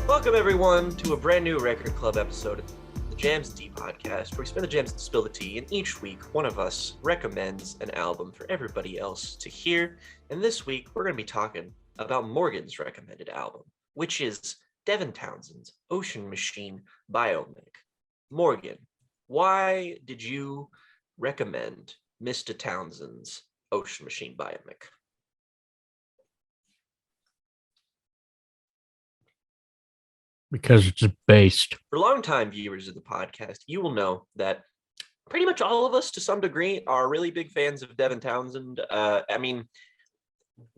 Welcome, everyone, to a brand new Record Club episode of the Jams and Tea podcast, where we spin the jams and spill the tea, and each week, one of us recommends an album for everybody else to hear. And this week, we're going to be talking about Morgan's recommended album, which is Devin Townsend's Ocean Machine Biomech. Morgan, why did you recommend Mr. Townsend's Ocean Machine Biomech? Because it's based. For longtime viewers of the podcast, you will know that pretty much all of us, to some degree, are really big fans of Devin Townsend.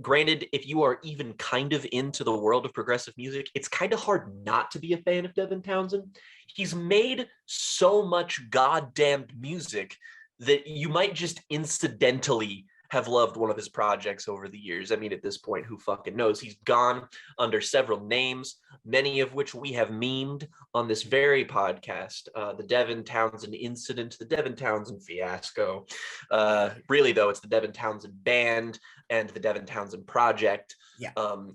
Granted, if you are even kind of into the world of progressive music, it's kind of hard not to be a fan of Devin Townsend. He's made so much goddamn music that you might just incidentally have loved one of his projects over the years. I mean, at this point, who fucking knows? He's gone under several names, many of which we have memed on this very podcast. The Devin Townsend incident, the Devin Townsend fiasco. Really, though, it's the Devin Townsend band and the Devin Townsend project.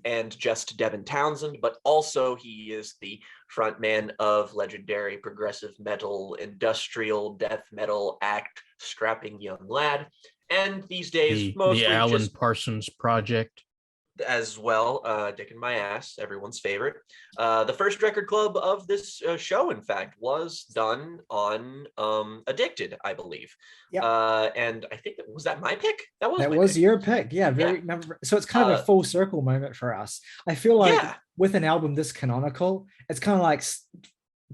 And just Devin Townsend, but also he is the frontman of legendary progressive metal, industrial death metal act, Strapping Young Lad. And these days, mostly the Alan just Parsons Project. As well, Dick and My Ass, everyone's favorite. The first record club of this show, in fact, was done on Addicted, I believe. And I think was that my pick? That was your pick. Yeah, very. So it's kind of a full circle moment for us. I feel like with an album this canonical, it's kind of like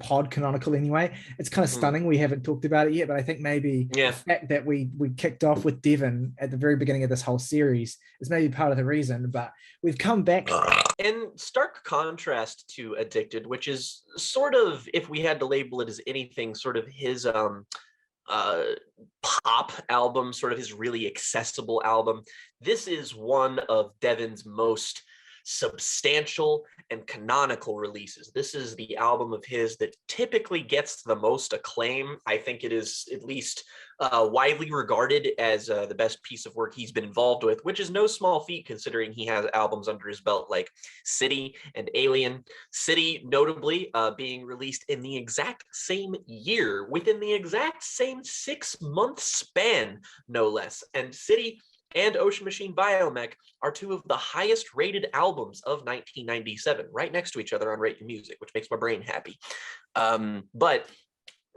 pod canonical anyway. It's kind of stunning we haven't talked about it yet, but I think maybe the fact that we kicked off with Devin at the very beginning of this whole series is maybe part of the reason, but we've come back. In stark contrast to Addicted, which is sort of, if we had to label it as anything, sort of his pop album, sort of his really accessible album, this is one of Devin's most substantial and canonical releases. This is the album of his that typically gets the most acclaim. I think it is at least widely regarded as the best piece of work he's been involved with, which is no small feat considering he has albums under his belt like City and Alien. City notably being released in the exact same year, within the exact same 6-month span, no less. And City and Ocean Machine Biomech are two of the highest rated albums of 1997, right next to each other on Rate Your Music, which makes my brain happy. But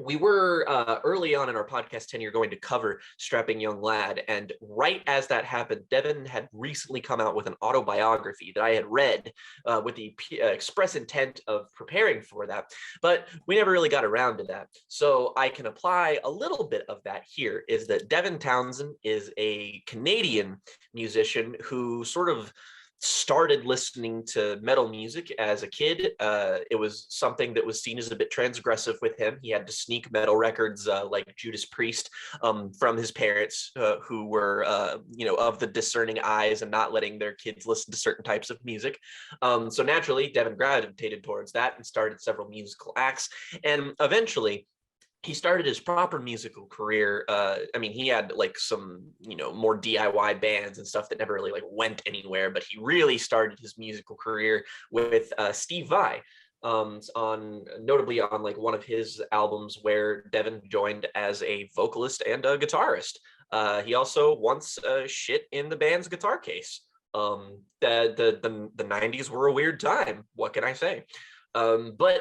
we were early on in our podcast tenure going to cover Strapping Young Lad, and right as that happened, Devin had recently come out with an autobiography that I had read with the express intent of preparing for that, but we never really got around to that. So I can apply a little bit of that here, is that Devin Townsend is a Canadian musician who sort of started listening to metal music as a kid. It was something that was seen as a bit transgressive with him. He had to sneak metal records like Judas Priest from his parents who were, of the discerning eyes and not letting their kids listen to certain types of music. So naturally, Devin gravitated towards that and started several musical acts. And eventually, he started his proper musical career. He had like some, more DIY bands and stuff that never really like went anywhere, but he really started his musical career with Steve Vai, notably on like one of his albums where Devin joined as a vocalist and a guitarist. He also once shit in the band's guitar case. The 90s were a weird time. What can I say? But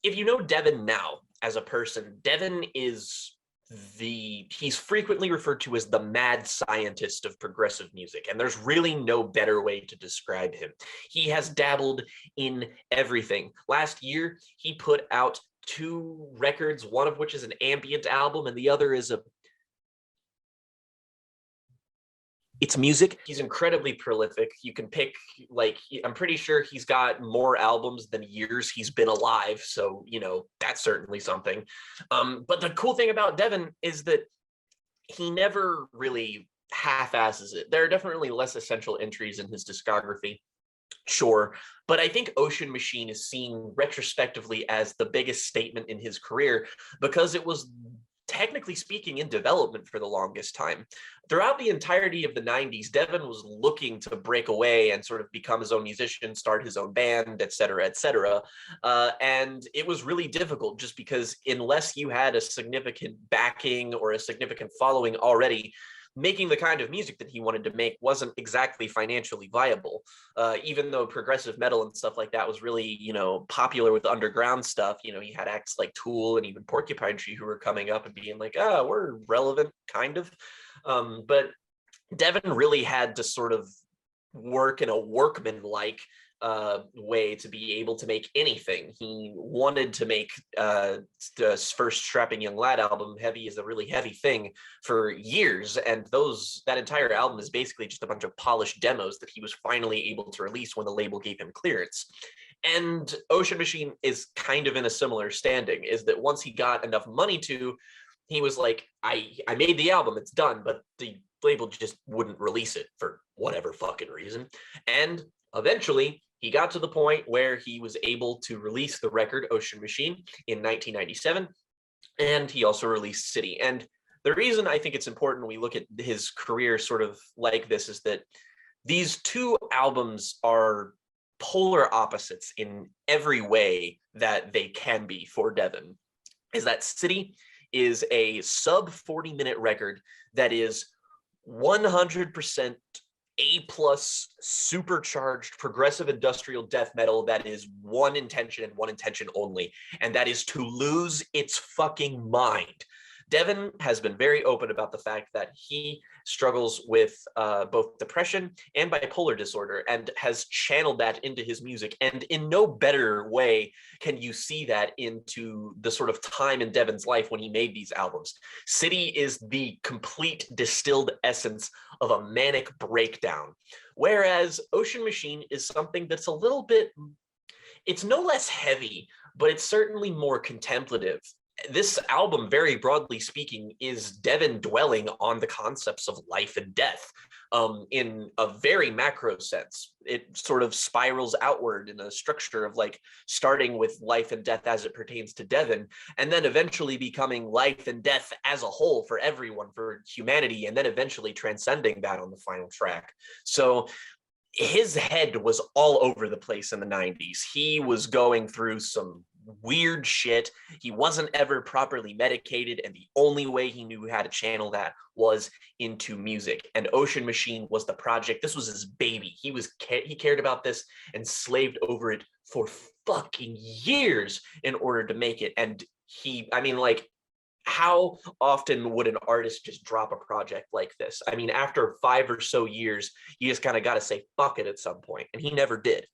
if you know Devin now as a person, Devin is he's frequently referred to as the mad scientist of progressive music, and there's really no better way to describe him. He has dabbled in everything. Last year, he put out 2 records, one of which is an ambient album, and the other is it's music. He's incredibly prolific. You can pick, I'm pretty sure he's got more albums than years he's been alive. So, that's certainly something. But the cool thing about Devin is that he never really half-asses it. There are definitely less essential entries in his discography. Sure. But I think Ocean Machine is seen retrospectively as the biggest statement in his career because it was technically speaking, in development for the longest time. Throughout the entirety of the 90s, Devin was looking to break away and sort of become his own musician, start his own band, et cetera, et cetera. And it was really difficult just because unless you had a significant backing or a significant following already, making the kind of music that he wanted to make wasn't exactly financially viable. Even though progressive metal and stuff like that was really, popular with underground stuff, he had acts like Tool and even Porcupine Tree who were coming up and being like, we're relevant, kind of. But Devin really had to sort of work in a workman-like way to be able to make anything. He wanted to make the first Strapping Young Lad album, Heavy is a Really Heavy Thing, for years, and that entire album is basically just a bunch of polished demos that he was finally able to release when the label gave him clearance. And Ocean Machine is kind of in a similar standing, is that once he got enough money he was like, I made the album, it's done, but the label just wouldn't release it for whatever fucking reason. And eventually, he got to the point where he was able to release the record Ocean Machine in 1997, and he also released City. And the reason I think it's important we look at his career sort of like this is that these two albums are polar opposites in every way that they can be for Devin. Is that City is a sub 40-minute record that is 100% A+ supercharged progressive industrial death metal that is one intention and one intention only, and that is to lose its fucking mind. Devin has been very open about the fact that he struggles with both depression and bipolar disorder and has channeled that into his music. And in no better way can you see that into the sort of time in Devin's life when he made these albums. City is the complete distilled essence of a manic breakdown, whereas Ocean Machine is something that's a little bit, it's no less heavy, but it's certainly more contemplative. This album, very broadly speaking, is Devin dwelling on the concepts of life and death in a very macro sense. It sort of spirals outward in a structure of like starting with life and death as it pertains to Devin, and then eventually becoming life and death as a whole for everyone, for humanity, and then eventually transcending that on the final track. So his head was all over the place in the 90s. He was going through some weird shit. He wasn't ever properly medicated, and the only way he knew how to channel that was into music. And Ocean Machine was the project. This was his baby. He cared about this and slaved over it for fucking years in order to make it. And how often would an artist just drop a project like this? I mean, after 5 or so years, you just kind of got to say fuck it at some point, and he never did.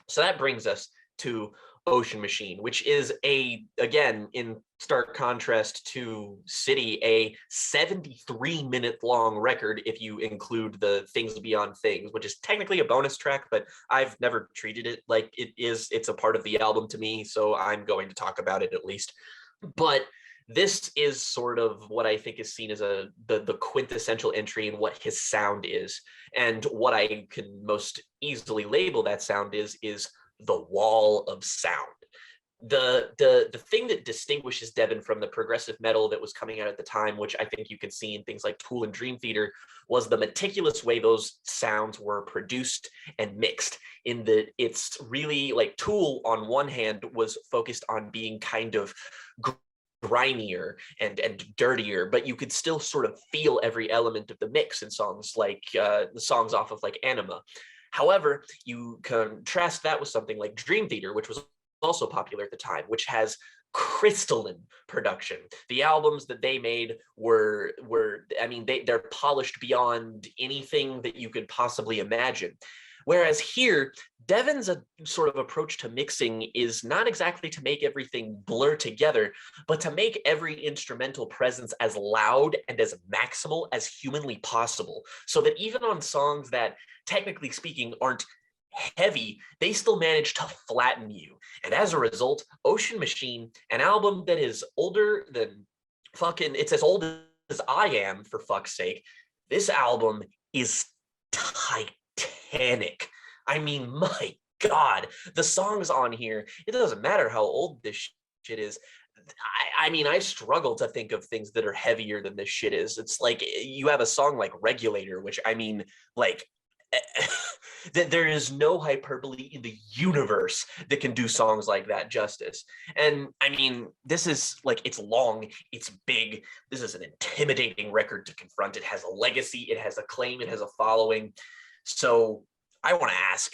So that brings us to Ocean Machine, which is again, in stark contrast to City, a 73-minute long record if you include the Things Beyond Things, which is technically a bonus track, but I've never treated it like it is. It's a part of the album to me, so I'm going to talk about it at least. But this is sort of what I think is seen as the quintessential entry in what his sound is. And what I can most easily label that sound is the wall of sound. The thing that distinguishes Devin from the progressive metal that was coming out at the time, which I think you can see in things like Tool and Dream Theater, was the meticulous way those sounds were produced and mixed. In that it's really like Tool on one hand was focused on being kind of grimier and dirtier, but you could still sort of feel every element of the mix in songs like the songs off of like Anima. However, you contrast that with something like Dream Theater, which was also popular at the time, which has crystalline production. The albums that they made were they're polished beyond anything that you could possibly imagine. Whereas here, Devin's sort of approach to mixing is not exactly to make everything blur together, but to make every instrumental presence as loud and as maximal as humanly possible, so that even on songs that, technically speaking, aren't heavy, they still manage to flatten you. And as a result, Ocean Machine, an album that is older than it's as old as I am, for fuck's sake, this album is titanic. I mean, my God, the songs on here, it doesn't matter how old this shit is, I mean, I struggle to think of things that are heavier than this shit is. It's like you have a song like Regulator, which I mean, like, that there is no hyperbole in the universe that can do songs like that justice. And I mean, this is like, it's long, it's big. This is an intimidating record to confront. It has a legacy, it has a claim, it has a following. So I want to ask,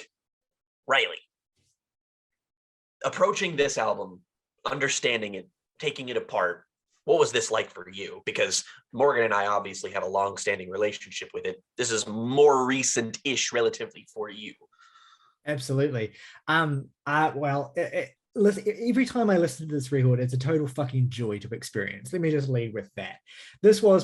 Ryley, approaching this album, understanding it, taking it apart, what was this like for you? Because Morgan and I obviously have a long-standing relationship with it. This is more recent-ish relatively for you. Absolutely. Listen, every time I listen to this record, it's a total fucking joy to experience. Let me just lead with that. This was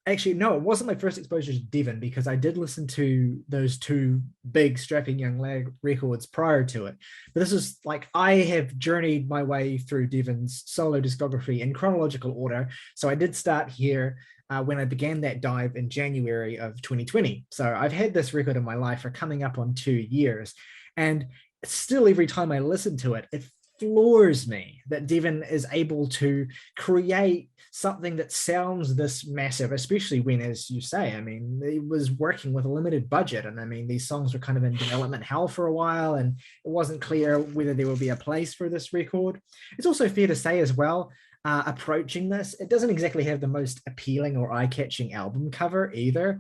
it wasn't my first exposure to Devin, because I did listen to those two big Strapping Young Lad records prior to it. But this is like, I have journeyed my way through Devin's solo discography in chronological order. So I did start here when I began that dive in January of 2020. So I've had this record in my life for coming up on 2 years. And still, every time I listen to it, it floors me that Devin is able to create something that sounds this massive, especially when, as you say, I mean, he was working with a limited budget. And I mean, these songs were kind of in development hell for a while, and it wasn't clear whether there would be a place for this record. It's also fair to say as well, approaching this, it doesn't exactly have the most appealing or eye-catching album cover either.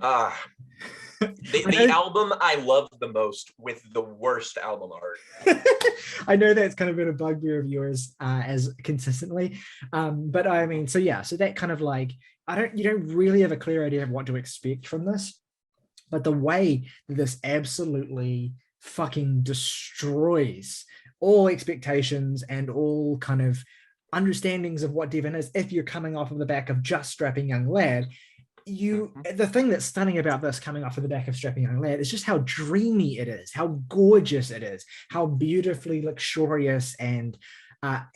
The album I love the most with the worst album art. I know that's kind of been a bugbear of yours as consistently. But I mean, so that kind of like, you don't really have a clear idea of what to expect from this. But the way that this absolutely fucking destroys all expectations and all kind of understandings of what Devin is, if you're coming off of the back of just Strapping Young Lad, the thing that's stunning about this coming off of the back of Strapping Young Lad is just how dreamy it is, how gorgeous it is, how beautifully luxurious and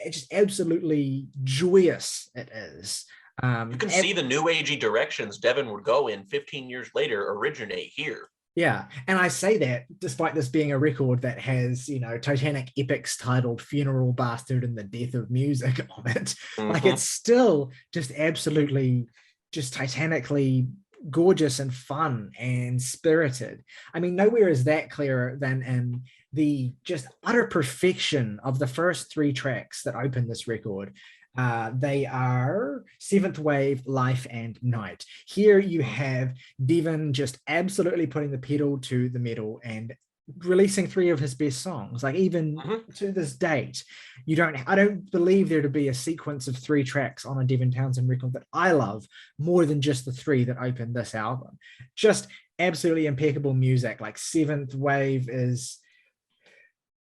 just absolutely joyous it is. You can see the new agey directions Devin would go in 15 years later originate here. Yeah, and I say that despite this being a record that has, Titanic epics titled Funeral Bastard and the Death of Music on it. Like, it's still just absolutely just titanically gorgeous and fun and spirited. I mean, nowhere is that clearer than in the just utter perfection of the first 3 tracks that open this record. They are Seventh Wave, Life, and Night. Here you have Devin just absolutely putting the pedal to the metal and releasing 3 of his best songs. Like, even to this date, I don't believe there to be a sequence of 3 tracks on a Devin Townsend record that I love more than just the 3 that open this album. Just absolutely impeccable music. Like, Seventh Wave is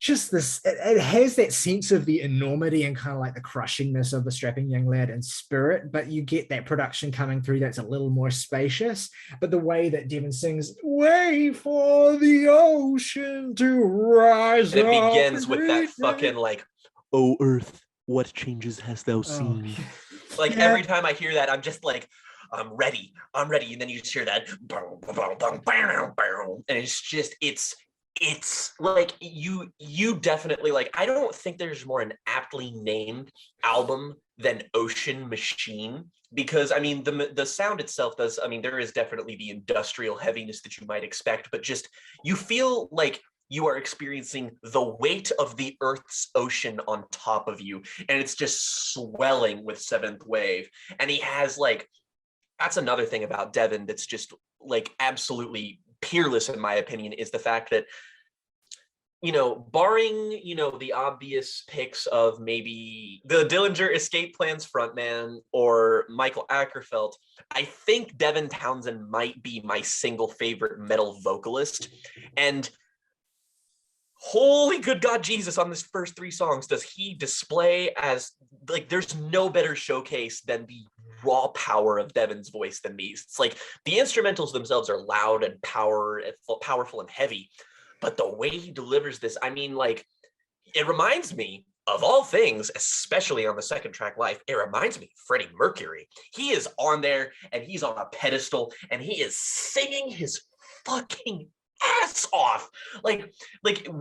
just this, it has that sense of the enormity and kind of like the crushingness of the Strapping Young Lad in spirit, but you get that production coming through that's a little more spacious. But the way that Devin sings, "Wait for the ocean to rise," and it begins with that fucking like, "Oh Earth, what changes hast thou seen?" Like, every time I hear that, I'm just like, I'm ready. And then you just hear that, and it's like, you definitely, like, I don't think there's more an aptly named album than Ocean Machine, because I mean, the sound itself does, I mean, there is definitely the industrial heaviness that you might expect, but just, you feel like you are experiencing the weight of the Earth's ocean on top of you, and it's just swelling with Seventh Wave. And he has, like, that's another thing about Devin that's just like absolutely peerless in my opinion, is the fact that, barring, the obvious picks of maybe the Dillinger Escape Plan's frontman or Michael Ackerfeld, I think Devin Townsend might be my single favorite metal vocalist. And holy good God Jesus, on this first 3 songs does he display as, like, there's no better showcase than the raw power of Devin's voice than these. It's like, the instrumentals themselves are loud and powerful and heavy, but the way he delivers this, I mean, like, it reminds me of all things, especially on the second track, Life, it reminds me of Freddie Mercury. He is on there and he's on a pedestal and he is singing his fucking ass off. Like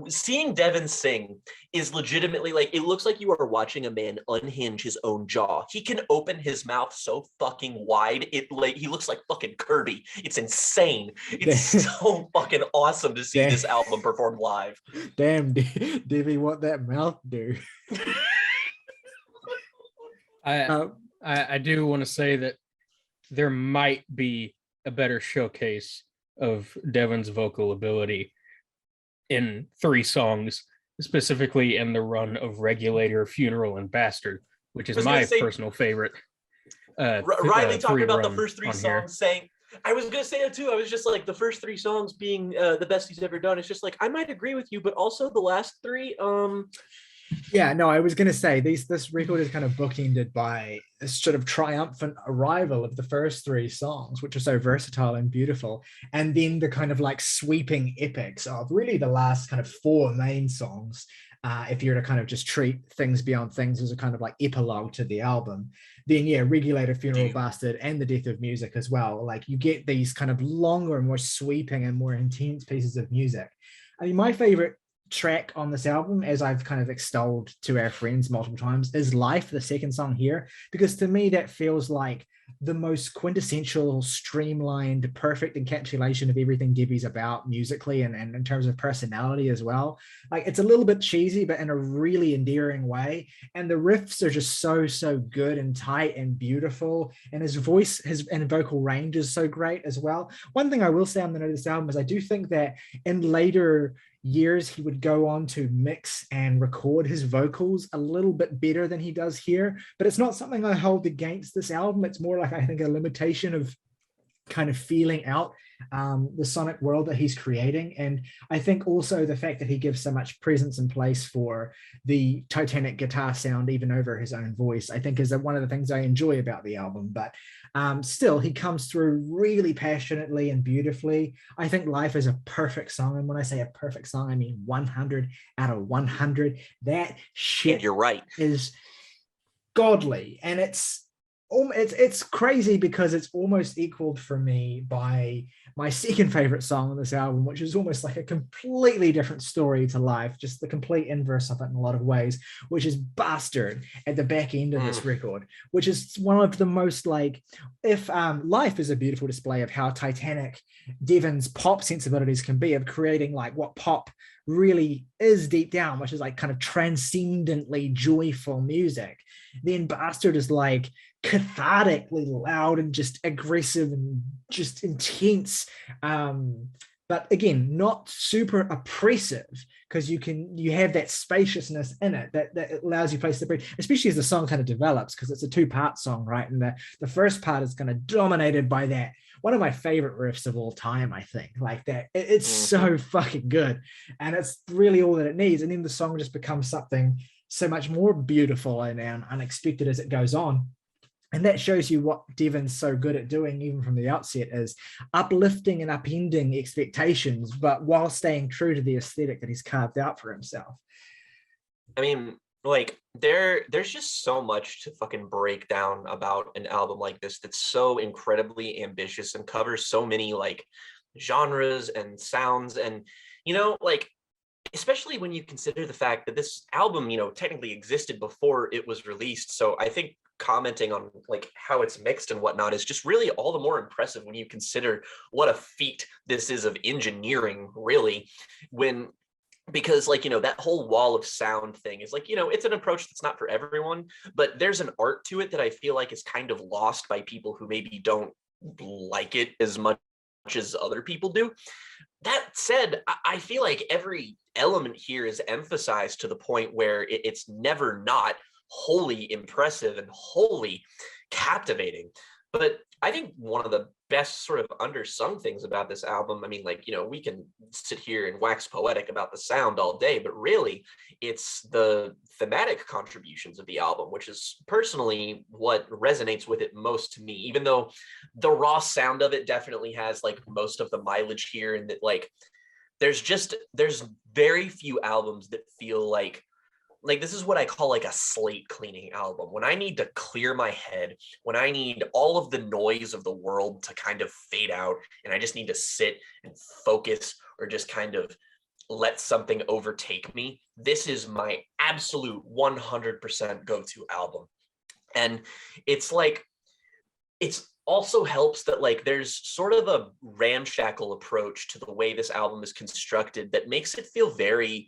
seeing Devin sing is legitimately like, it looks like you are watching a man unhinge his own jaw. He can open his mouth so fucking wide, it like he looks like fucking Kirby. It's insane. It's so fucking awesome to see this album performed live. Damn, Divvy, what that mouth do? I do want to say that there might be a better showcase of Devin's vocal ability in 3 songs, specifically in the run of Regulator, Funeral, and Bastard, which is my personal favorite. Ryley talking about the first 3 songs saying, I was going to say it too. I was just like, the first 3 songs being the best he's ever done. It's just like, I might agree with you, but also the last 3, yeah, no, I was going to say this record is kind of bookended by this sort of triumphant arrival of the first 3 songs, which are so versatile and beautiful, and then the kind of like sweeping epics of really the last kind of 4 main songs. If you're to kind of just treat Things Beyond Things as a kind of like epilogue to the album, then yeah, Regulator, Funeral, Bastard, and The Death of Music as well. Like you get these kind of longer and more sweeping and more intense pieces of music. I mean, my favorite track on this album, as I've kind of extolled to our friends multiple times, is Life, the second song here, because to me that feels like the most quintessential, streamlined, perfect encapsulation of everything Debbie's about musically and in terms of personality as well. Like it's a little bit cheesy, but in a really endearing way. And the riffs are just so good and tight and beautiful. And his voice, his and vocal range is so great as well. One thing I will say on the note of this album is I do think that in later years he would go on to mix and record his vocals a little bit better than he does here, but it's not something I hold against this album. It's more like I think a limitation of kind of feeling out the sonic world that he's creating. And I think also the fact that he gives so much presence and place for the Titanic guitar sound even over his own voice, I think is one of the things I enjoy about the album. But still, he comes through really passionately and beautifully. I think Life is a perfect song. And when I say a perfect song, I mean 100 out of 100. That shit, and you're right, is godly. And it's crazy because it's almost equaled for me by my second favorite song on this album, which is almost like a completely different story to Life, just the complete inverse of it in a lot of ways, which is Bastard at the back end of this record, which is one of the most like, if Life is a beautiful display of how Titanic Devin's pop sensibilities can be, of creating like what pop really is deep down, which is like kind of transcendently joyful music, then Bastard is like cathartically loud and just aggressive and just intense, but again not super oppressive, because you have that spaciousness in it that allows you place to breathe, especially as the song kind of develops, because it's a 2-part song, right? And the first part is kind of dominated by that, one of my favorite riffs of all time, I think, like that. It's so fucking good, and it's really all that it needs. And then the song just becomes something so much more beautiful and unexpected as it goes on. And that shows you what Devin's so good at doing, even from the outset, is uplifting and upending expectations, but while staying true to the aesthetic that he's carved out for himself. I mean, like there's just so much to fucking break down about an album like this that's so incredibly ambitious and covers so many like genres and sounds, and like especially when you consider the fact that this album technically existed before it was released. So I think commenting on like how it's mixed and whatnot is just really all the more impressive when you consider what a feat this is of engineering, really, because like that whole wall of sound thing is like it's an approach that's not for everyone, but there's an art to it that I feel like is kind of lost by people who maybe don't like it as much as other people do. That said, I feel like every element here is emphasized to the point where it's never not wholly impressive and wholly captivating. But I think one of the best sort of undersung things about this album, I mean, like, we can sit here and wax poetic about the sound all day, but really it's the thematic contributions of the album, which is personally what resonates with it most to me, even though the raw sound of it definitely has like most of the mileage here, and that like there's very few albums that feel like like, this is what I call like a slate cleaning album. When I need to clear my head, when I need all of the noise of the world to kind of fade out, and I just need to sit and focus, or just kind of let something overtake me, this is my absolute 100% go-to album. And it's like, it's also helps that like there's sort of a ramshackle approach to the way this album is constructed that makes it feel very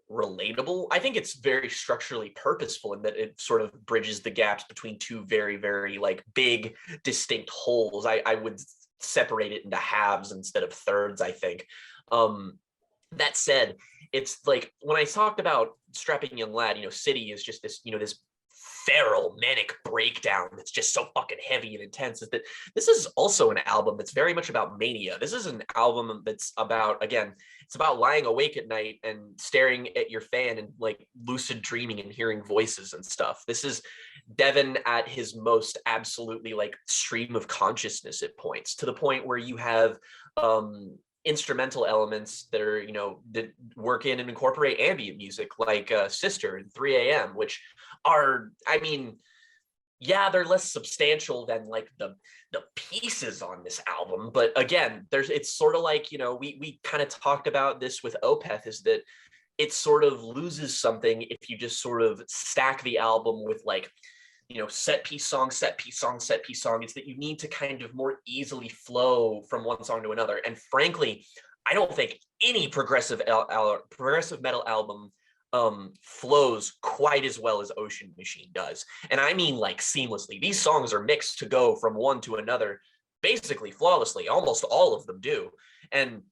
relatable. I think it's very structurally purposeful in that it sort of bridges the gaps between two very, very like big, distinct holes. I would separate it into halves instead of thirds, I think. That said, it's like when I talked about Strapping Young Lad, City is just this, this feral manic breakdown that's just so fucking heavy and intense, is that this is also an album that's very much about mania. This is an album that's about, again, it's about lying awake at night and staring at your fan and like lucid dreaming and hearing voices and stuff. This is Devin at his most absolutely like stream of consciousness at points, to the point where you have instrumental elements that are, that work in and incorporate ambient music, like Sister and 3 a.m., which are, I mean, yeah, they're less substantial than like the pieces on this album, but again, it's sort of like, we kind of talked about this with Opeth, is that it sort of loses something if you just sort of stack the album with like, set piece song, set piece song, set piece song. It's that you need to kind of more easily flow from one song to another. And frankly, I don't think any progressive metal album flows quite as well as Ocean Machine does. And I mean like seamlessly. These songs are mixed to go from one to another basically flawlessly. Almost all of them do. And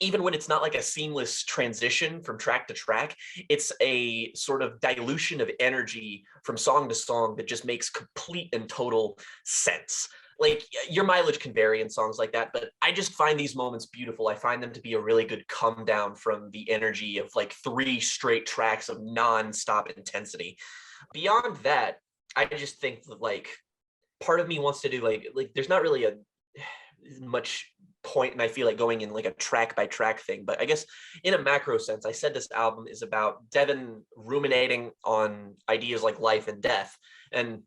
even when it's not like a seamless transition from track to track, it's a sort of dilution of energy from song to song that just makes complete and total sense. Like, your mileage can vary in songs like that, but I just find these moments beautiful. I find them to be a really good come down from the energy of like 3 straight tracks of non-stop intensity. Beyond that, I just think that like part of me wants to do like there's not really a much point, and I feel like going in like a track by track thing, but I guess in a macro sense, I said this album is about Devin ruminating on ideas like life and death. And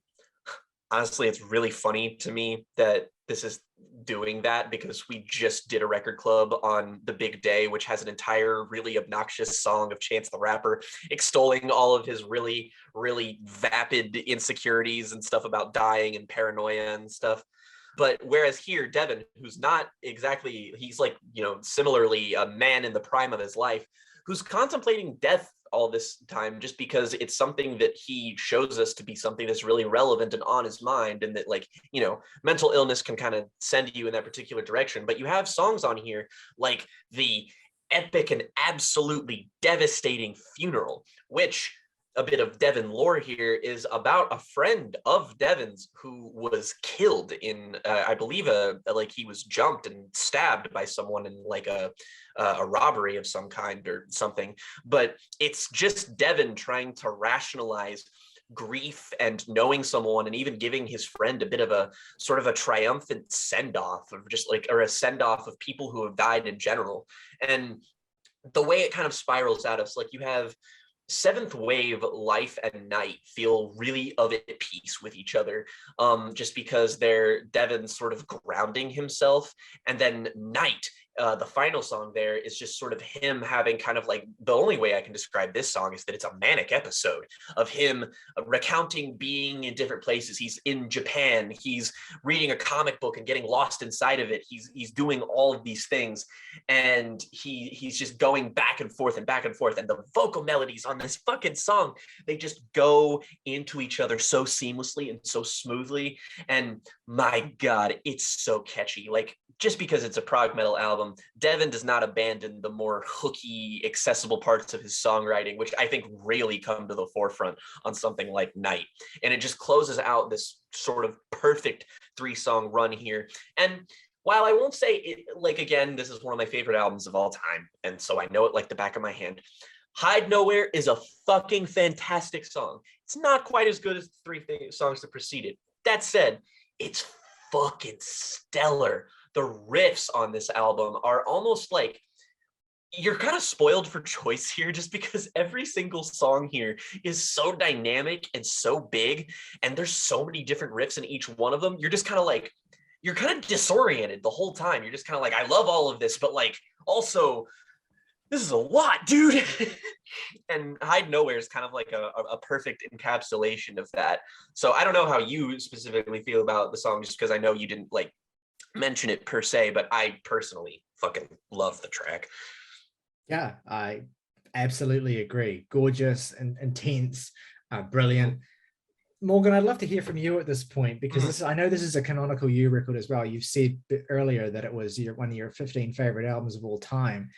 honestly, it's really funny to me that this is doing that, because we just did a record club on The Big Day, which has an entire really obnoxious song of Chance the Rapper extolling all of his really, really vapid insecurities and stuff about dying and paranoia and stuff. But whereas here, Devin, who's not exactly, he's like, similarly a man in the prime of his life, who's contemplating death all this time, just because it's something that he shows us to be something that's really relevant and on his mind, and that like, mental illness can kind of send you in that particular direction. But you have songs on here like the epic and absolutely devastating Funeral, which, a bit of Devin lore here, is about a friend of Devin's who was killed in, I believe, like he was jumped and stabbed by someone in like a robbery of some kind or something. But it's just Devin trying to rationalize grief and knowing someone, and even giving his friend a bit of a sort of a triumphant send-off of just like, or a send-off of people who have died in general. And the way it kind of spirals out of, like, you have Seventh Wave, Life, and Night feel really of at peace with each other, just because they're Devin sort of grounding himself. And then Night, the final song there, is just sort of him having kind of like, the only way I can describe this song is that it's a manic episode of him recounting being in different places. He's in Japan, he's reading a comic book and getting lost inside of it. He's doing all of these things, and he's just going back and forth and back and forth. And the vocal melodies on this fucking song, they just go into each other so seamlessly and so smoothly. And my God, it's so catchy. Like, just because it's a prog metal album, Devin does not abandon the more hooky, accessible parts of his songwriting, which I think really come to the forefront on something like Night. And it just closes out this sort of perfect 3-song run here. And while I won't say it, like, again, this is one of my favorite albums of all time, and so I know it like the back of my hand, Hide Nowhere is a fucking fantastic song. It's not quite as good as the 3 songs that preceded. That said, it's fucking stellar. The riffs on this album are almost like, you're kind of spoiled for choice here, just because every single song here is so dynamic and so big, and there's so many different riffs in each one of them. You're just kind of like, you're kind of disoriented the whole time. You're just kind of like, I love all of this, but like, also, this is a lot, dude. And Hide Nowhere is kind of like a perfect encapsulation of that. So I don't know how you specifically feel about the song, just because I know you didn't like mention it per se, but I personally fucking love the track. Yeah, I absolutely agree. Gorgeous and intense, brilliant. Morgan, I'd love to hear from you at this point, because I know this is a Canonical You record as well. You've said earlier that it was one of your 15 favorite albums of all time.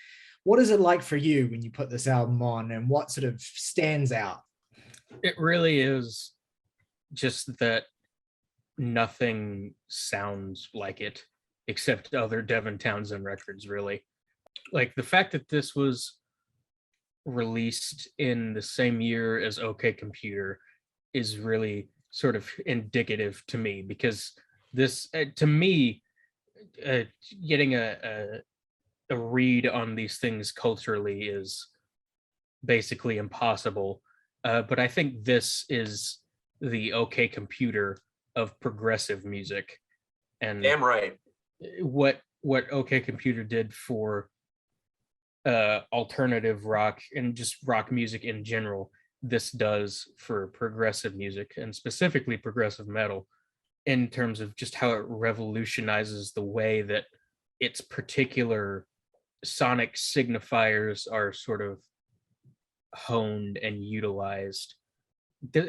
What is it like for you when you put this album on, and what sort of stands out? It really is just that nothing sounds like it except other Devin Townsend records, really. Like the fact that this was released in the same year as OK Computer is really sort of indicative to me, because this, to me, getting a read on these things culturally is basically impossible. But I think this is the OK Computer of progressive music. And damn right. What OK Computer did for alternative rock and just rock music in general, this does for progressive music, and specifically progressive metal, in terms of just how it revolutionizes the way that its particular sonic signifiers are sort of honed and utilized.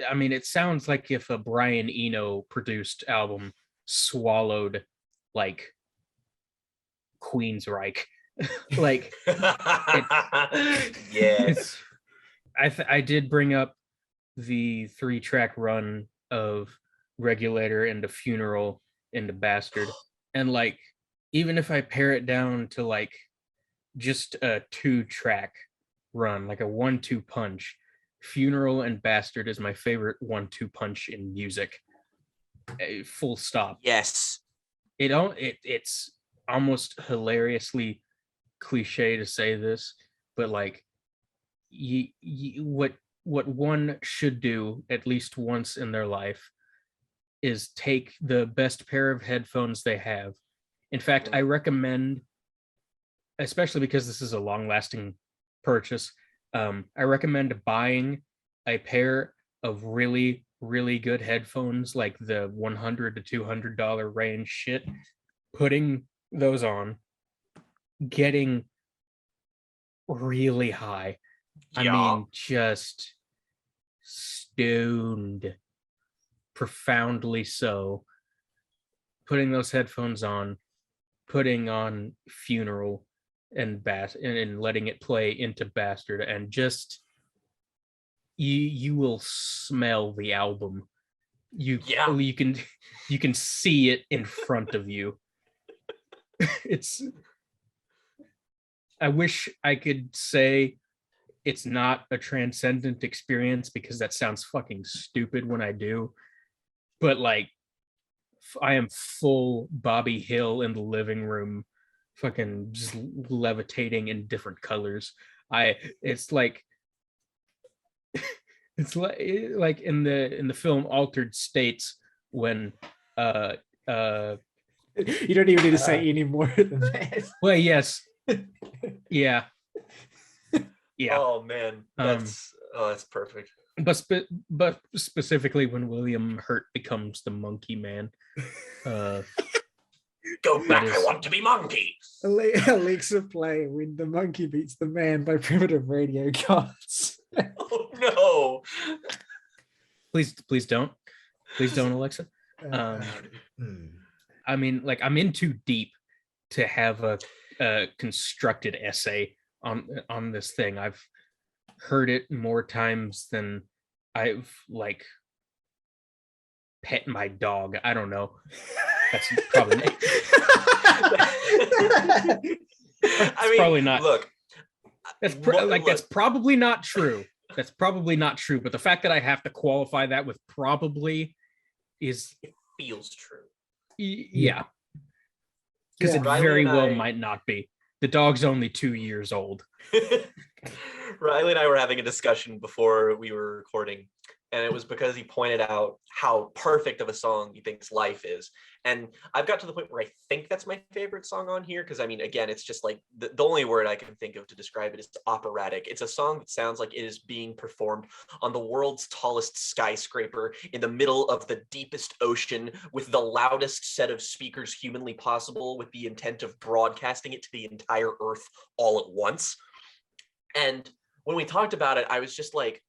I mean, it sounds like if a Brian Eno produced album swallowed like Queensryche. Like, yes. I did bring up the 3-track run of Regulator into Funeral into Bastard, and like, even if I pare it down to like just a 2-track run, like a 1-2 punch, Funeral and Bastard is my favorite 1-2 punch in music. Full stop. Yes. It's almost hilariously cliche to say this, but like, what one should do at least once in their life is take the best pair of headphones they have. In fact, I recommend, especially because this is a long-lasting purchase, I recommend buying a pair of really, really good headphones, like the $100 to $200 range shit, putting those on, getting really high. Yeah. I mean, just stoned, profoundly so, putting those headphones on, putting on Funeral and letting it play into Bastard, and just you will smell the album. You can see it in front of you. I wish I could say it's not a transcendent experience, because that sounds fucking stupid when I do. But like, I am full Bobby Hill in the living room, fucking just levitating in different colors. It's like in the film Altered States, when you don't even need to say any more than that. Well, yes. Yeah. Yeah. Oh man, that's perfect. But specifically when William Hurt becomes the Monkey Man. Go back, I want to be monkey. Alexa, play When the Monkey Beats the Man by Primitive Radio Gods. Oh no. Please don't. Please don't, Alexa. I mean, like, I'm in too deep to have a constructed essay on this thing. I've heard it more times than I've like pet my dog. I don't know. That's probably probably not. Look, that's probably not true. That's probably not true. But the fact that I have to qualify that with probably is, it feels true. Yeah. Because it very well might not be. The dog's only 2 years old. Ryley and I were having a discussion before we were recording, and it was because he pointed out how perfect of a song he thinks Life is. And I've got to the point where I think that's my favorite song on here, because I mean, again, it's just like the only word I can think of to describe it is operatic. It's a song that sounds like it is being performed on the world's tallest skyscraper in the middle of the deepest ocean with the loudest set of speakers humanly possible, with the intent of broadcasting it to the entire earth all at once. And when we talked about it, I was just like,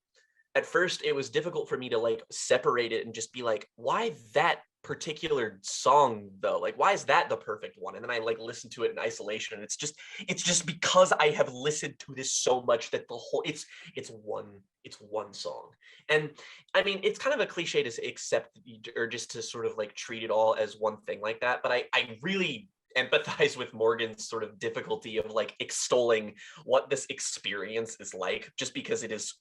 at first it was difficult for me to like separate it and just be like, why that particular song though? Like, why is that the perfect one? And then I like listened to it in isolation, and it's just because I have listened to this so much that the whole it's one song. And I mean, it's kind of a cliche to accept or just to sort of like treat it all as one thing like that, but I really empathize with Morgan's sort of difficulty of like extolling what this experience is like, just because it is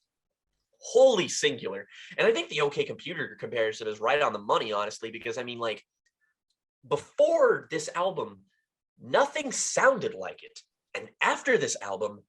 wholly singular. And I think the OK Computer comparison is right on the money, honestly, because I mean, like, before this album, nothing sounded like it. And after this album,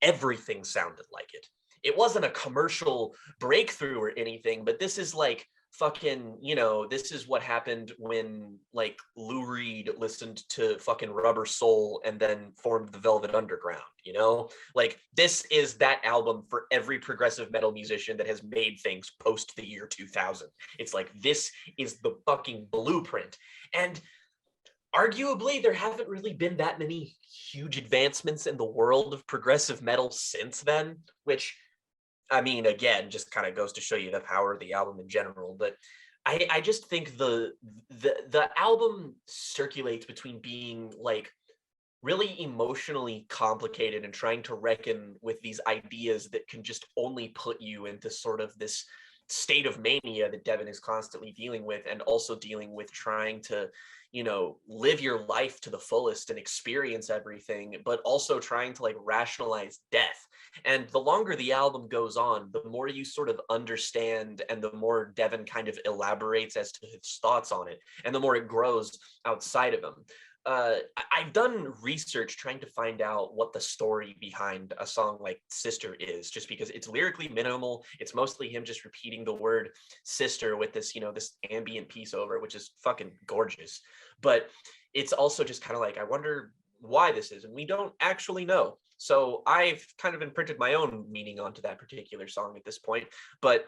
everything sounded like it. It wasn't a commercial breakthrough or anything, but this is like fucking, you know, this is what happened when like Lou Reed listened to fucking Rubber Soul and then formed the Velvet Underground, you know? Like, this is that album for every progressive metal musician that has made things post the year 2000. It's like, this is the fucking blueprint. And arguably, there haven't really been that many huge advancements in the world of progressive metal since then, which, I mean, again, just kind of goes to show you the power of the album in general. But I just think the album circulates between being like really emotionally complicated and trying to reckon with these ideas that can just only put you into sort of this state of mania that Devin is constantly dealing with, and also dealing with trying to, you know, live your life to the fullest and experience everything, but also trying to like rationalize death. And the longer the album goes on, the more you sort of understand, and the more Devin kind of elaborates as to his thoughts on it, and the more it grows outside of him. I've done research trying to find out what the story behind a song like Sister is, just because it's lyrically minimal. It's mostly him just repeating the word sister with this, you know, this ambient piece over it, which is fucking gorgeous. But it's also just kind of like, I wonder why this is, and we don't actually know. So I've kind of imprinted my own meaning onto that particular song at this point. But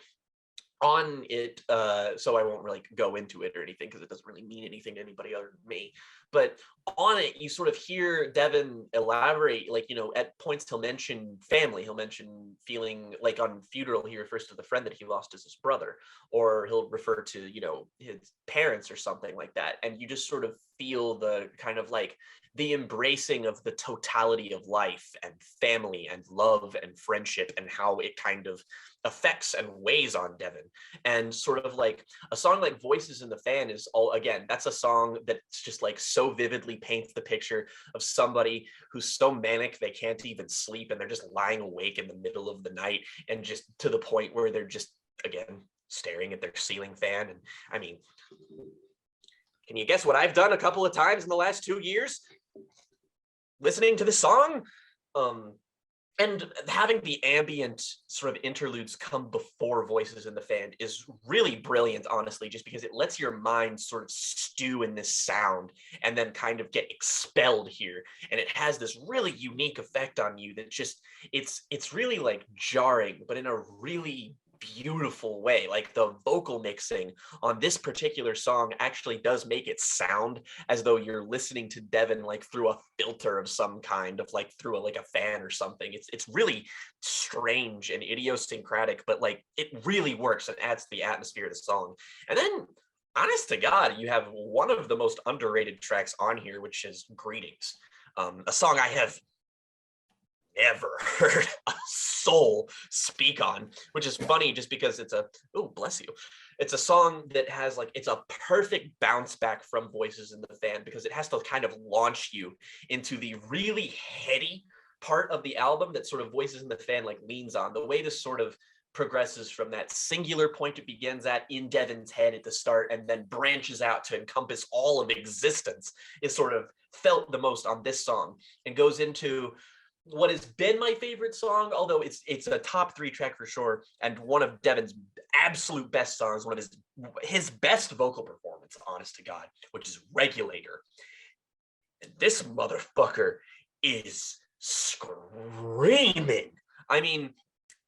on it, so I won't really go into it or anything, because it doesn't really mean anything to anybody other than me. But on it, you sort of hear Devin elaborate, like, you know, at points he'll mention family, he'll mention feeling like on Funeral, he refers to the friend that he lost as his brother, or he'll refer to, you know, his parents or something like that. And you just sort of feel the kind of like the embracing of the totality of life and family and love and friendship, and how it kind of affects and weighs on Devin. And sort of like a song like Voices in the Fan is all, again, that's a song that's just like so vividly paints the picture of somebody who's so manic they can't even sleep, and they're just lying awake in the middle of the night, and just to the point where they're just, again, staring at their ceiling fan. And I mean, can you guess what I've done a couple of times in the last 2 years? Listening to this song, and having the ambient sort of interludes come before Voices in the Fan is really brilliant, honestly, just because it lets your mind sort of stew in this sound and then kind of get expelled here. And it has this really unique effect on you that just, it's really like jarring, but in a really beautiful way. Like, the vocal mixing on this particular song actually does make it sound as though you're listening to Devin like through a filter of some kind, of like through like a fan or something. It's really strange and idiosyncratic, but like it really works and adds to the atmosphere of the song. And then, honest to God, you have one of the most underrated tracks on here, which is Greetings, a song I have never heard a soul speak on, which is funny just because it's a, oh, bless you. It's a song that has like, it's a perfect bounce back from Voices in the Fan, because it has to kind of launch you into the really heady part of the album that sort of Voices in the Fan like leans on. The way this sort of progresses from that singular point it begins at in Devin's head at the start, and then branches out to encompass all of existence, is sort of felt the most on this song, and goes into what has been my favorite song, although it's a top 3 track for sure, and one of Devin's absolute best songs, one of his best vocal performance, honest to God, which is Regulator. And this motherfucker is screaming. I mean,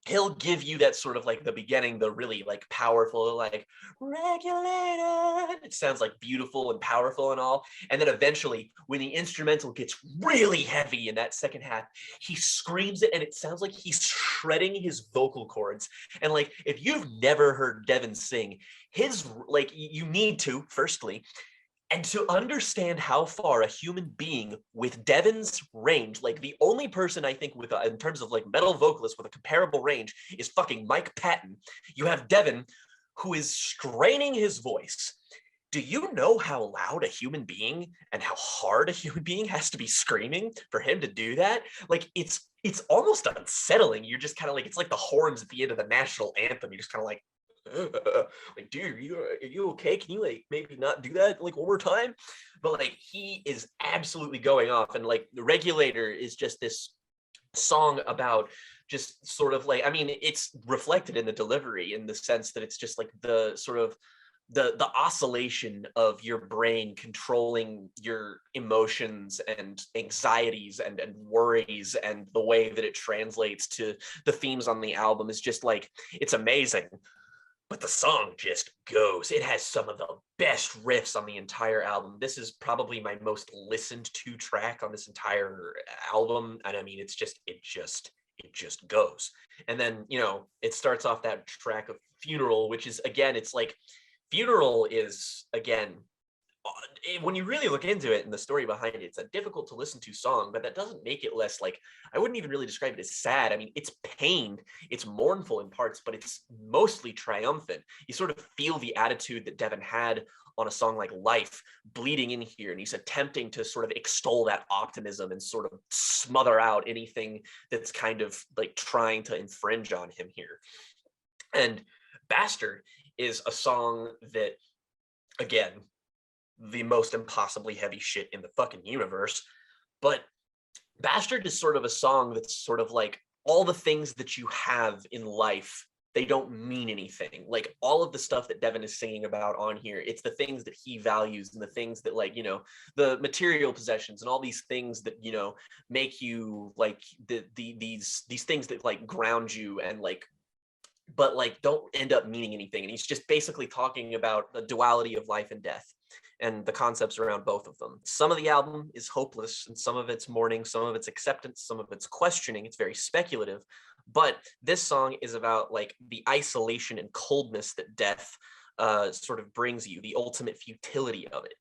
he'll give you that sort of like the beginning, the really like powerful, like Regulator. It sounds like beautiful and powerful and all. And then eventually, when the instrumental gets really heavy in that second half, he screams it and it sounds like he's shredding his vocal cords. And like, if you've never heard Devin sing, his like, you need to, firstly. And to understand how far a human being with Devin's range, like the only person I think with, in terms of like metal vocalists with a comparable range is fucking Mike Patton. You have Devin who is straining his voice. Do you know how loud a human being and how hard a human being has to be screaming for him to do that? Like it's almost unsettling. You're just kind of like, it's like the horns at the end of the national anthem. You're just kind of like, like, dude, are you okay? Can you like maybe not do that like one more time? But like he is absolutely going off, and like the Regulator is just this song about just sort of like, I mean, it's reflected in the delivery in the sense that it's just like the sort of the oscillation of your brain controlling your emotions and anxieties and worries, and the way that it translates to the themes on the album is just like, it's amazing. But the song just goes. It has some of the best riffs on the entire album. This is probably my most listened to track on this entire album. And I mean, it just goes. And then, you know, it starts off that track of Funeral, which is, again, it's like, Funeral is, again, when you really look into it and the story behind it, it's a difficult to listen to song, but that doesn't make it less like, I wouldn't even really describe it as sad. I mean, it's pained, it's mournful in parts, but it's mostly triumphant. You sort of feel the attitude that Devin had on a song like Life bleeding in here, and he's attempting to sort of extol that optimism and sort of smother out anything that's kind of like trying to infringe on him here. And Bastard is a song that, again, the most impossibly heavy shit in the fucking universe. But Bastard is sort of a song that's sort of like, all the things that you have in life, they don't mean anything. Like all of the stuff that Devin is singing about on here, it's the things that he values and the things that, like, you know, the material possessions and all these things that, you know, make you like these things that like ground you and like, but like don't end up meaning anything. And he's just basically talking about the duality of life and death and the concepts around both of them. Some of the album is hopeless, and some of it's mourning, some of it's acceptance, some of it's questioning. It's very speculative. But this song is about like the isolation and coldness that death sort of brings you, the ultimate futility of it.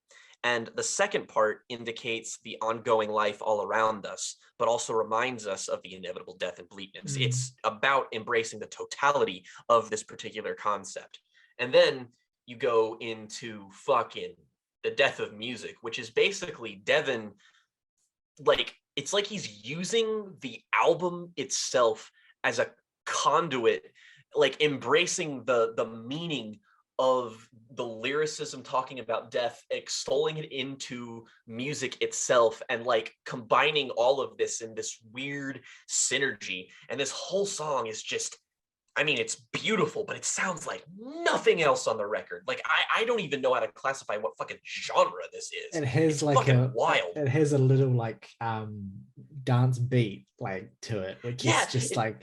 And the second part indicates the ongoing life all around us, but also reminds us of the inevitable death and bleakness. It's about embracing the totality of this particular concept. And then you go into fucking The Death of Music, which is basically Devin, like, it's like he's using the album itself as a conduit, like embracing the meaning of the lyricism talking about death, extolling it into music itself, and like combining all of this in this weird synergy. And this whole song is just, I mean, it's beautiful, but it sounds like nothing else on the record. Like, I don't even know how to classify what fucking genre this is. It has it's like fucking wild. It has a little like dance beat like to it, which is just like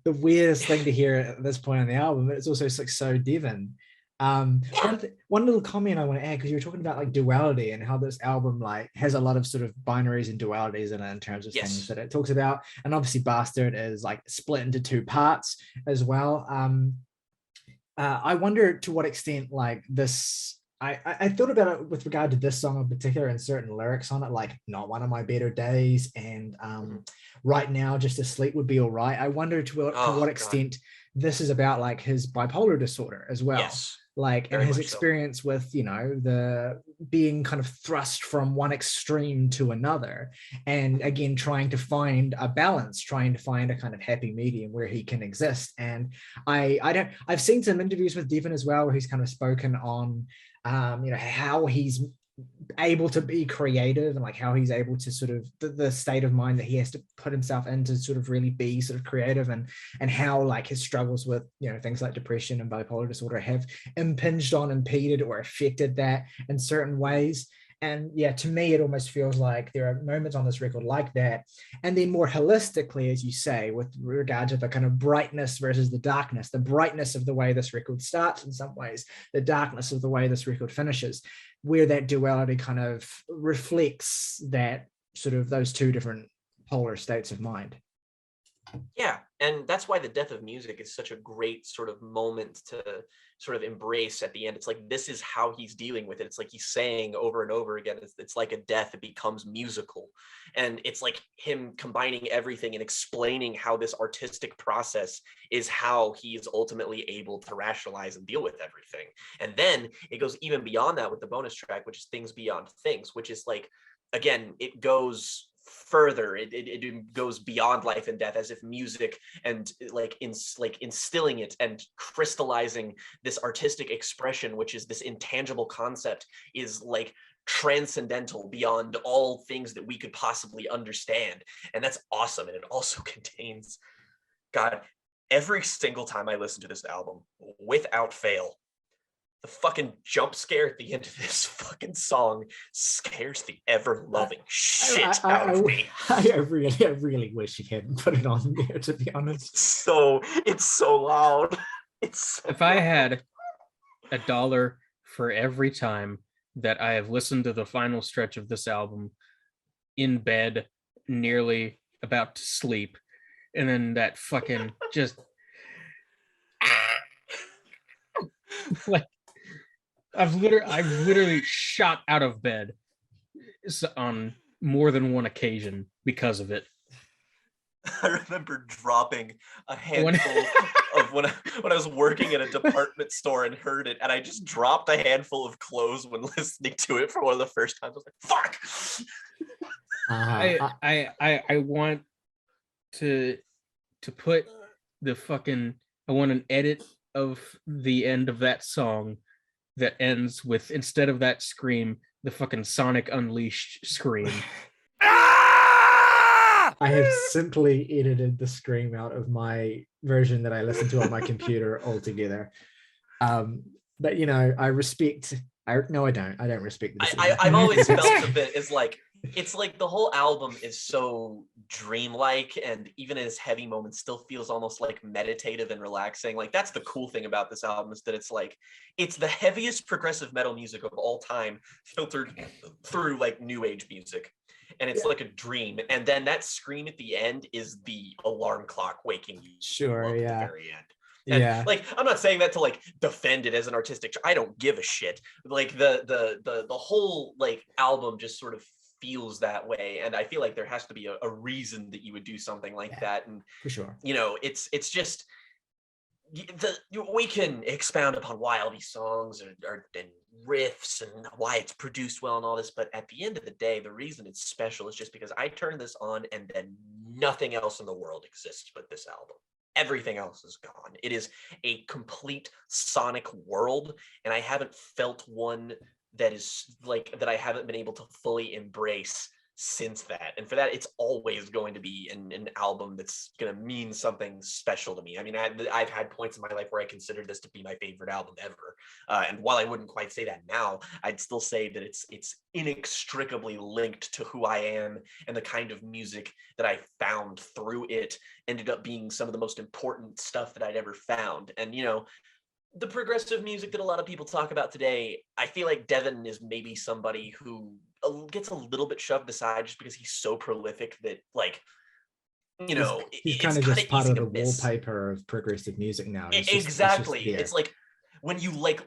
the weirdest thing to hear at this point on the album. But it's also like so Devin. One little comment I want to add, because you were talking about like duality and how this album like has a lot of sort of binaries and dualities in it in terms of things that it talks about, and obviously Bastard is like split into 2 parts as well. I wonder to what extent like this, I thought about it with regard to this song in particular and certain lyrics on it, like not one of my better days and right now just asleep would be all right. I wonder to what extent this is about like his bipolar disorder as well. Like, and his experience with, you know, the being kind of thrust from one extreme to another, and again trying to find a balance, trying to find a kind of happy medium where he can exist. And I've seen some interviews with Devin as well where he's kind of spoken on you know, how he's able to be creative, and like how he's able to sort of the state of mind that he has to put himself in to sort of really be sort of creative, and how like his struggles with, you know, things like depression and bipolar disorder have impeded or affected that in certain ways. And yeah, to me, it almost feels like there are moments on this record like that. And then more holistically, as you say, with regard to the kind of brightness versus the darkness, the brightness of the way this record starts in some ways, the darkness of the way this record finishes, where that duality kind of reflects that sort of those two different polar states of mind. Yeah, and that's why the death of music is such a great sort of moment to sort of embrace at the end. It's like, this is how he's dealing with it. It's like he's saying over and over again, it's like a death, it becomes musical. And it's like him combining everything and explaining how this artistic process is how he is ultimately able to rationalize and deal with everything. And then it goes even beyond that with the bonus track, which is Things Beyond Things, which is like, again, it goes further, it goes beyond life and death, as if music and like instilling it and crystallizing this artistic expression, which is this intangible concept, is like transcendental beyond all things that we could possibly understand. And that's awesome. And it also contains, God, every single time I listen to this album, without fail, the fucking jump scare at the end of this fucking song scares the ever-loving shit out of me. I really wish he hadn't put it on there, to be honest. It's so loud. If I had $1 for every time that I have listened to the final stretch of this album in bed, nearly about to sleep, and then that fucking just like, I've literally shot out of bed on more than one occasion because of it. I remember dropping a handful of when I was working at a department store and heard it, and I just dropped a handful of clothes when listening to it for one of the first times. I was like, "Fuck!" I want to put the fucking, I want an edit of the end of that song that ends with, instead of that scream, the fucking Sonic Unleashed scream. I have simply edited the scream out of my version that I listen to on my computer altogether. But you know, I respect. I don't respect the decision. I've always felt a bit, is like, it's like the whole album is so dreamlike, and even in its heavy moments still feels almost like meditative and relaxing. Like, that's the cool thing about this album, is that it's like, it's the heaviest progressive metal music of all time filtered through like new age music. And it's like a dream. And then that scream at the end is the alarm clock waking you up at the very end. And like, I'm not saying that to like defend it as an artistic, I don't give a shit. Like the whole like album just sort of feels that way. And I feel like there has to be a reason that you would do something like that. And for sure, you know, it's just, we can expound upon why all these songs are and riffs and why it's produced well and all this, but at the end of the day, the reason it's special is just because I turn this on and then nothing else in the world exists but this album. Everything else is gone. It is a complete sonic world, and I haven't felt one that is like that I haven't been able to fully embrace since that. And for that, it's always going to be an album that's going to mean something special to me. I mean, I've had points in my life where I considered this to be my favorite album ever. And while I wouldn't quite say that now, I'd still say that it's inextricably linked to who I am, and the kind of music that I found through it ended up being some of the most important stuff that I'd ever found. And, you know, the progressive music that a lot of people talk about today, I feel like Devin is maybe somebody who gets a little bit shoved aside just because he's so prolific that, like, you know, he's kind of just part of the wallpaper of progressive music now. Exactly. It's like, when you like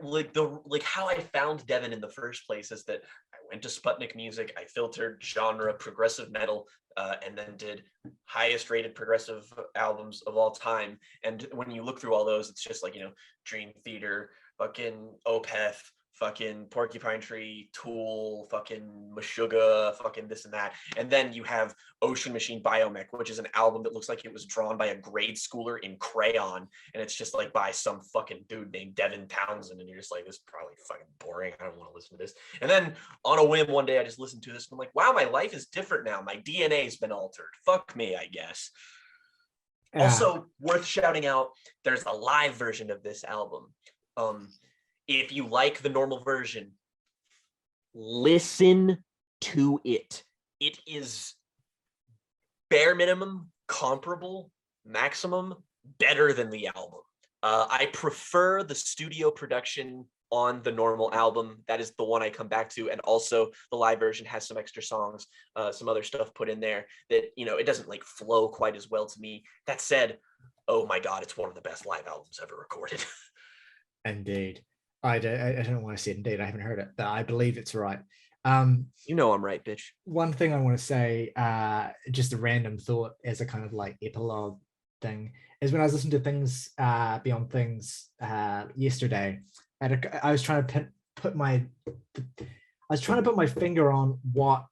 how I found Devin in the first place is that I went to Sputnik Music, I filtered genre progressive metal, and then did highest rated progressive albums of all time. And when you look through all those, it's just like, you know, Dream Theater, fucking Opeth, fucking Porcupine Tree, Tool, fucking Meshuggah, fucking this and that. And then you have Ocean Machine Biomech, which is an album that looks like it was drawn by a grade schooler in crayon. And it's just like by some fucking dude named Devin Townsend. And you're just like, this is probably fucking boring. I don't want to listen to this. And then on a whim, one day I just listened to this and I'm like, wow, my life is different now. My DNA's been altered. Fuck me, I guess. Yeah. Also worth shouting out, there's a live version of this album. If you like the normal version, listen to it. It is bare minimum, comparable, maximum, better than the album. I prefer the studio production on the normal album. That is the one I come back to. And also the live version has some extra songs, some other stuff put in there that, you know, it doesn't like flow quite as well to me. That said, oh my God, it's one of the best live albums ever recorded. Indeed. I don't want to say indeed. I haven't heard it, but I believe it's right. You know I'm right, bitch. One thing I want to say, just a random thought as a kind of like epilogue thing, is when I was listening to Things Beyond Things yesterday, I was trying to put my finger on what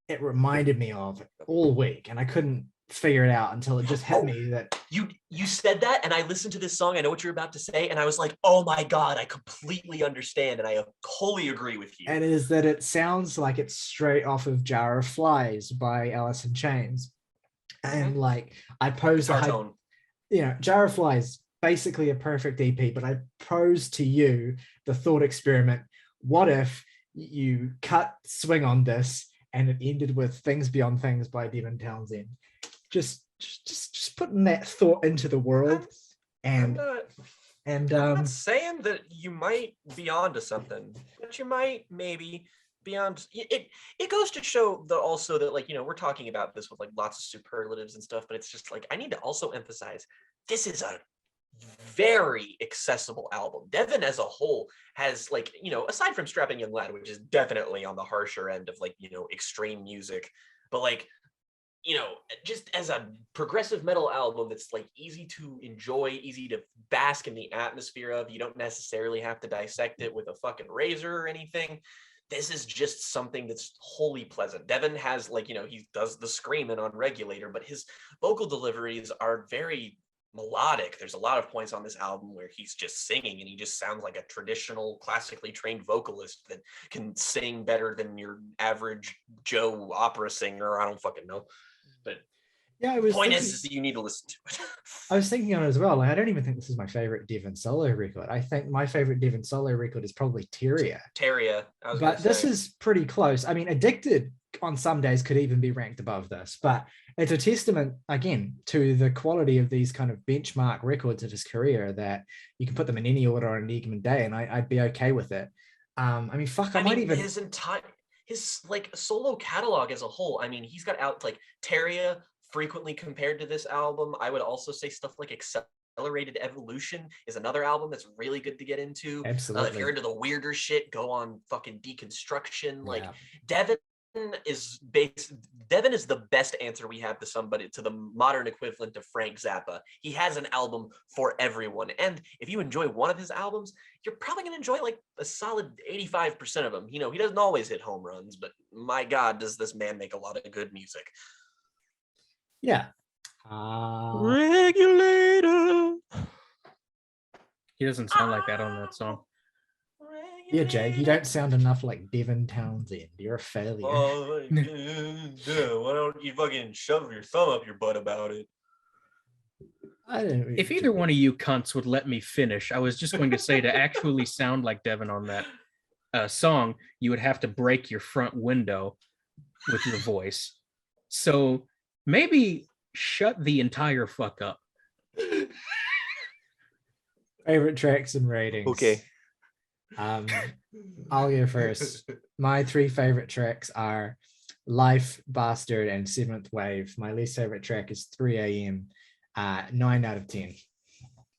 it reminded me of all week, and I couldn't figure it out until it just hit me that you said that, and I listened to this song. I know what you're about to say, and I was like, oh my God, I completely understand, and I wholly agree with you. And it is that it sounds like it's straight off of Jar of Flies by Alice in Chains. And like I posed Jar of Flies, basically a perfect EP, but I posed to you the thought experiment: what if you cut swing on this and it ended with Things Beyond Things by Devin Townsend? Just putting that thought into the world. I'm not saying that you might be onto something, but you might maybe be on it. It goes to show also that, like, you know, we're talking about this with like lots of superlatives and stuff, but it's just like I need to also emphasize this is a very accessible album. Devin as a whole has, like, you know, aside from Strapping Young Lad, which is definitely on the harsher end of, like, you know, extreme music, but like, you know, just as a progressive metal album that's like easy to enjoy, easy to bask in the atmosphere of, you don't necessarily have to dissect it with a fucking razor or anything. This is just something that's wholly pleasant. Devin has, like, you know, he does the screaming on Regulator, but his vocal deliveries are very melodic. There's a lot of points on this album where he's just singing and he just sounds like a traditional classically trained vocalist that can sing better than your average Joe opera singer. I don't fucking know. But yeah, the point is that you need to listen to it. I was thinking on it as well. I don't even think this is my favorite Devin solo record. I think my favorite Devin solo record is probably Teria. But this is pretty close. I mean, Addicted on some days could even be ranked above this, but it's a testament again to the quality of these kind of benchmark records of his career that you can put them in any order on any given day, and I'd be okay with it. I mean, his like solo catalog as a whole. I mean, he's got out like Teria, frequently compared to this album. I would also say stuff like Accelerated Evolution is another album that's really good to get into. Absolutely. If you're into the weirder shit, go on fucking Deconstruction. Like, Devin is the best answer we have to the modern equivalent of Frank Zappa. He has an album for everyone, and if you enjoy one of his albums, you're probably going to enjoy like a solid 85% of them. You know, he doesn't always hit home runs, but my God, does this man make a lot of good music. Yeah. Regulator. He doesn't sound like that on that song. Yeah, Jake, you don't sound enough like Devin Townsend. You're a failure. Oh, why don't you fucking shove your thumb up your butt about it? If either one of you cunts would let me finish, I was just going to say, to actually sound like Devin on that song, you would have to break your front window with your voice. So maybe shut the entire fuck up. Favorite tracks and ratings. Okay. I'll go first. My 3 favorite tracks are Life, Bastard, and Seventh Wave. My least favorite track is 3 a.m. 9 out of 10.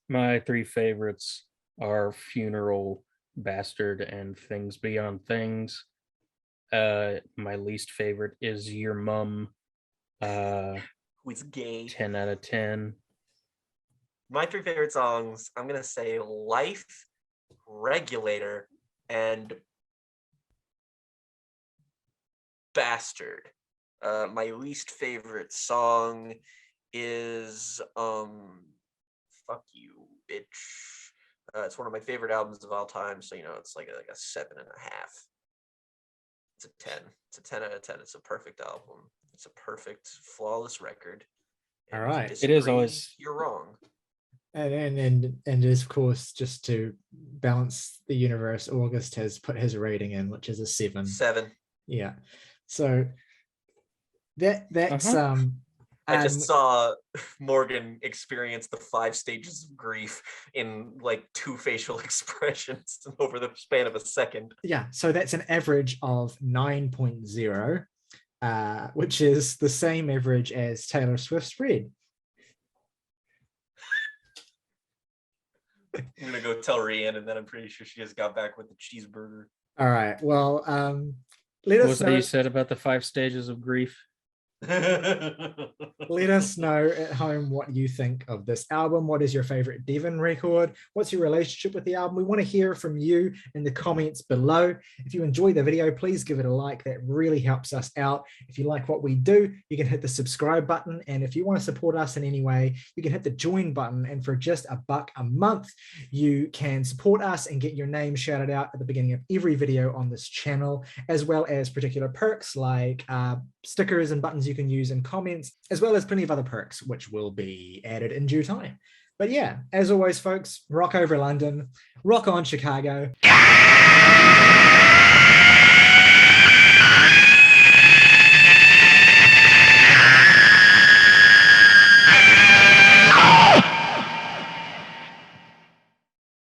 My 3 favorites are Funeral, Bastard, and Things Beyond Things. My least favorite is Your Mum. Who's gay. 10 out of 10. My 3 favorite songs, I'm gonna say Life, Regulator, and Bastard. My least favorite song is Fuck You, Bitch. It's one of my favorite albums of all time, so it's like a 7.5. It's a 10. It's a 10 out of 10. It's a perfect album. It's a perfect, flawless record. All right. It is always, you're wrong. And of course, just to balance the universe, August has put his rating in, which is a 7. 7. Yeah. So that's I just saw Morgan experience the 5 stages of grief in like 2 facial expressions over the span of a second. Yeah, so that's an average of 9.0, which is the same average as Taylor Swift's Red. I'm gonna go tell Rianne, and then I'm pretty sure she just got back with the cheeseburger. All right. Well, let what us was know. that you said about the 5 stages of grief? Let us know at home what you think of this album. What is your favorite Devin record? What's your relationship with the album? We want to hear from you in the comments below. If you enjoy the video, please give it a like. That really helps us out. If you like what we do, you can hit the subscribe button. And if you want to support us in any way, you can hit the join button. And for just $1 a month, you can support us and get your name shouted out at the beginning of every video on this channel, as well as particular perks like stickers and buttons you can use in comments, as well as plenty of other perks, which will be added in due time. But yeah, as always, folks, rock over London, rock on Chicago.